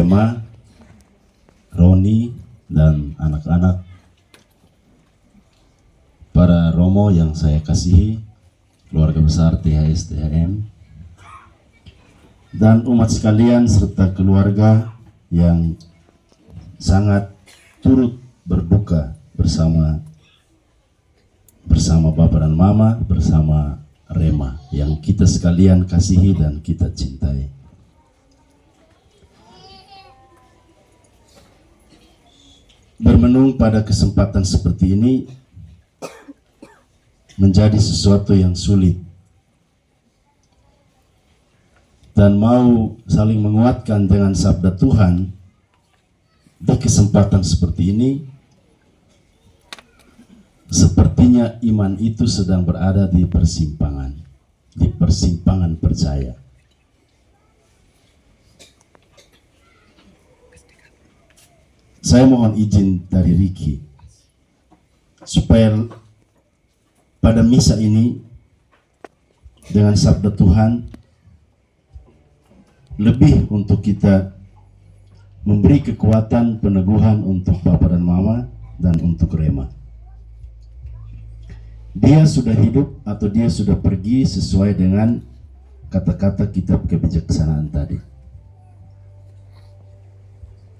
Rema, Roni, dan anak-anak, para Romo yang saya kasihi, keluarga besar THS THM, dan umat sekalian serta keluarga yang sangat turut berduka bersama Bapak dan Mama, bersama Rema yang kita sekalian kasihi dan kita cintai. Bermenung pada kesempatan seperti ini menjadi sesuatu yang sulit, dan mau saling menguatkan dengan sabda Tuhan di kesempatan seperti ini. Sepertinya iman itu sedang berada di persimpangan percaya. Saya mohon izin dari Ricky supaya pada misa ini dengan sabda Tuhan lebih untuk kita memberi kekuatan peneguhan untuk Bapak dan Mama dan untuk Rema. Dia sudah hidup atau dia sudah pergi sesuai dengan kata-kata kitab kebijaksanaan tadi.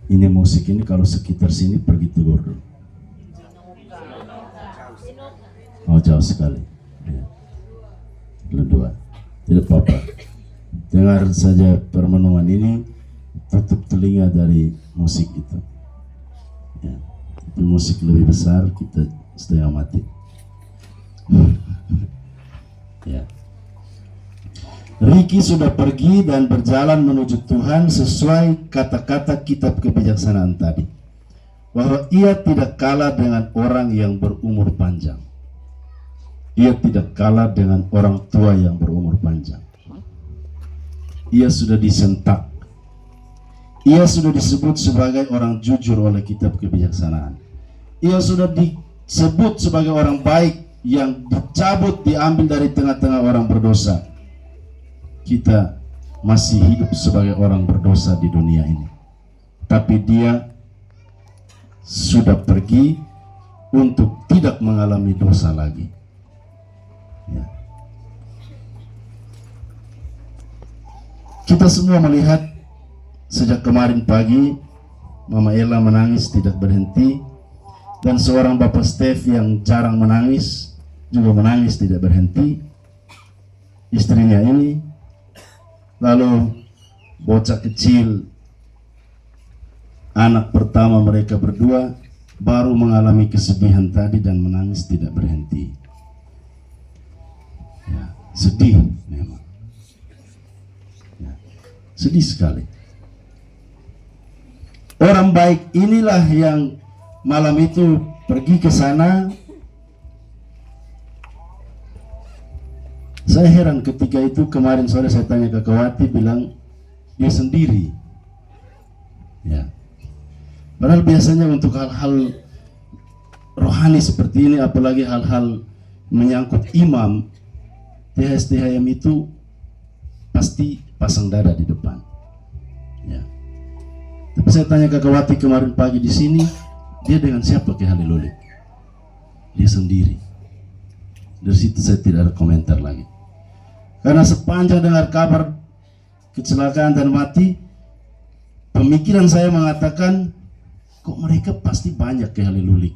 Ini musik ini kalau sekitar sini pergi tegur dulu. Oh, jauh sekali. Ya. Dua. Tidak apa-apa. Dengar saja permenungan ini, tutup telinga dari musik itu. Ya. Itu musik lebih besar, kita setengah mati. Ya. Ricky sudah pergi dan berjalan menuju Tuhan sesuai kata-kata kitab kebijaksanaan tadi, bahwa ia tidak kalah dengan orang yang berumur panjang. Ia tidak kalah dengan orang tua yang berumur panjang. Ia sudah disentak. Ia sudah disebut sebagai orang jujur oleh kitab kebijaksanaan. Ia sudah disebut sebagai orang baik yang dicabut, diambil dari tengah-tengah orang berdosa. Kita masih hidup sebagai orang berdosa di dunia ini, tapi dia sudah pergi untuk tidak mengalami dosa lagi. Ya. Kita semua melihat sejak kemarin pagi Mama Ella menangis tidak berhenti, dan seorang Bapak Stef yang jarang menangis juga menangis tidak berhenti. Istrinya ini, lalu bocah kecil anak pertama mereka berdua baru mengalami kesedihan tadi dan menangis tidak berhenti. Ya, sedih memang. Ya, sedih sekali. Orang baik inilah yang malam itu pergi ke sana. Saya heran ketika itu kemarin sore saya tanya ke Kawati, bilang dia sendiri. Ya. Padahal biasanya untuk hal-hal rohani seperti ini, apalagi hal-hal menyangkut imam, THS-THM itu pasti pasang dada di depan. Ya. Tapi saya tanya ke Kawati kemarin pagi di sini, dia dengan siapa ke Halilulik? Dia sendiri. Dari situ saya tidak ada komentar lagi. Karena sepanjang dengar kabar kecelakaan dan mati, pemikiran saya mengatakan, kok mereka pasti banyak ke Halilulik.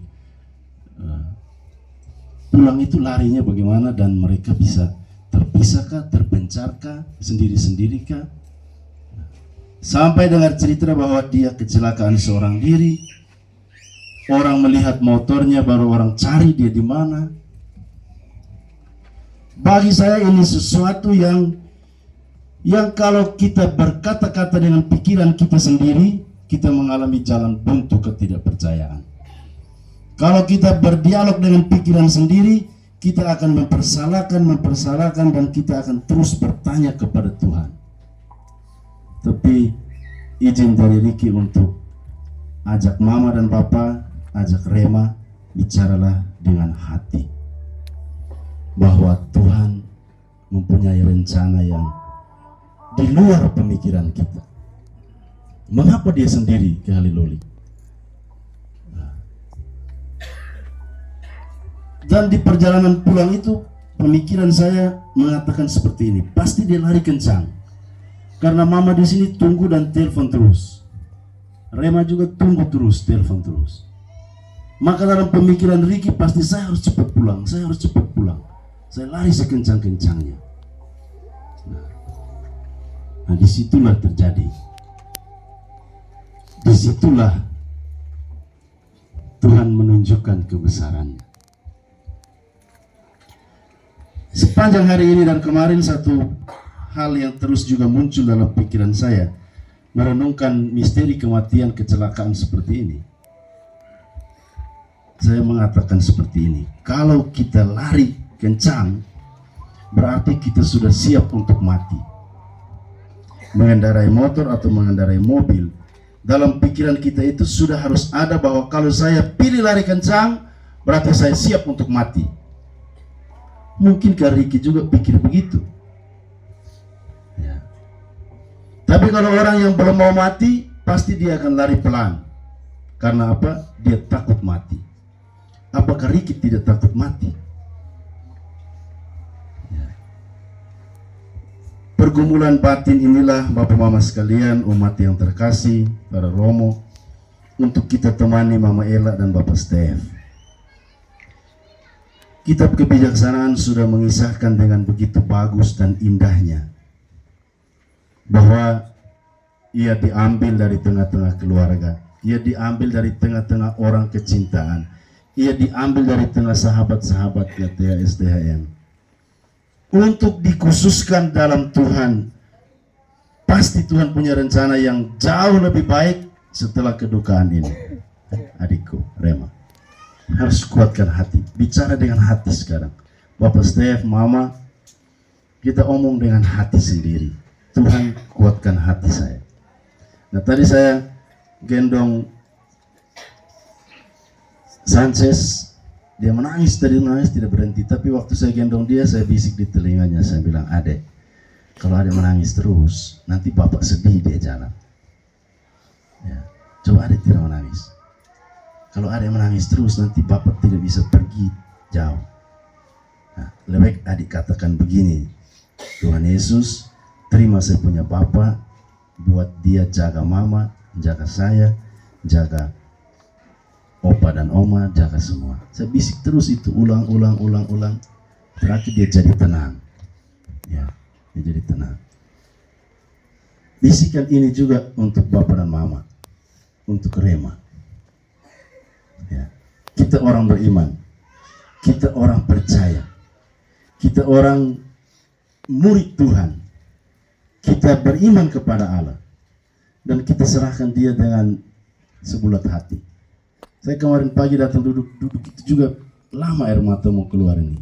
Pulang itu larinya bagaimana, dan mereka bisa terpisahkah, terpencarkah, sendiri-sendirikah? Sampai dengar cerita bahwa dia kecelakaan seorang diri, orang melihat motornya baru orang cari dia di mana. Bagi saya ini sesuatu yang kalau kita berkata-kata dengan pikiran kita sendiri, kita mengalami jalan buntu ketidakpercayaan. Kalau kita berdialog dengan pikiran sendiri, kita akan mempersalahkan, dan kita akan terus bertanya kepada Tuhan. Tapi izin dari Ricky untuk ajak Mama dan Papa, ajak Rema, bicaralah dengan hati, bahwa Tuhan mempunyai rencana yang di luar pemikiran kita. Mengapa dia sendiri ke Haliloli? Dan di perjalanan pulang itu, pemikiran saya mengatakan seperti ini, pasti dia lari kencang, karena mama di sini tunggu dan telepon terus. Rema juga tunggu terus, telepon terus. Maka dalam pemikiran Ricky pasti saya harus cepat pulang, saya harus cepat pulang. Saya lari sekencang-kencangnya. Nah, disitulah terjadi. Disitulah Tuhan menunjukkan kebesarannya. Sepanjang hari ini dan kemarin, satu hal yang terus juga muncul dalam pikiran saya, merenungkan misteri kematian kecelakaan seperti ini. Saya mengatakan seperti ini, kalau kita lari kencang, berarti kita sudah siap untuk mati. Mengendarai motor atau mengendarai mobil, dalam pikiran kita itu sudah harus ada bahwa kalau saya pilih lari kencang, berarti saya siap untuk mati. Mungkinkah Ricky juga pikir begitu? Ya. Tapi kalau orang yang belum mau mati, pasti dia akan lari pelan. Karena apa? Dia takut mati. Apakah Ricky tidak takut mati? Ya. Pergumulan batin inilah Bapak Mama sekalian, umat yang terkasih, para Romo, untuk kita temani Mama Ella dan Bapak Stef. Kitab Kebijaksanaan sudah mengisahkan dengan begitu bagus dan indahnya bahwa ia diambil dari tengah-tengah keluarga, ia diambil dari tengah-tengah orang kecintaan, ia diambil dari tengah sahabat-sahabatnya THSDHM untuk dikhususkan dalam Tuhan. Pasti Tuhan punya rencana yang jauh lebih baik setelah kedukaan ini. Adikku Rema, harus kuatkan hati, bicara dengan hati sekarang. Bapak Stef, Mama, kita omong dengan hati sendiri. Tuhan kuatkan hati saya. Nah, tadi saya gendong Sanchez, dia menangis, tadi menangis tidak berhenti. Tapi waktu saya gendong dia, saya bisik di telinganya, saya bilang, Adek, kalau Adek menangis terus, nanti Bapak sedih dia jalan. Ya, coba Adek tidak menangis. Kalau Adek menangis terus, nanti Bapak tidak bisa pergi jauh. Nah, lebih baik Adik katakan begini, Tuhan Yesus, terima saya punya Bapak, buat dia jaga Mama, jaga saya, jaga Opa dan Oma, jaga semua. Saya bisik terus itu, ulang. Terakhir dia jadi tenang. Ya, dia jadi tenang. Bisikan ini juga untuk Bapak dan Mama, untuk Rema. Ya. Kita orang beriman, kita orang percaya, kita orang murid Tuhan, kita beriman kepada Allah, dan kita serahkan dia dengan sebulat hati. Saya kemarin pagi datang duduk itu juga lama air mata mau keluar ini.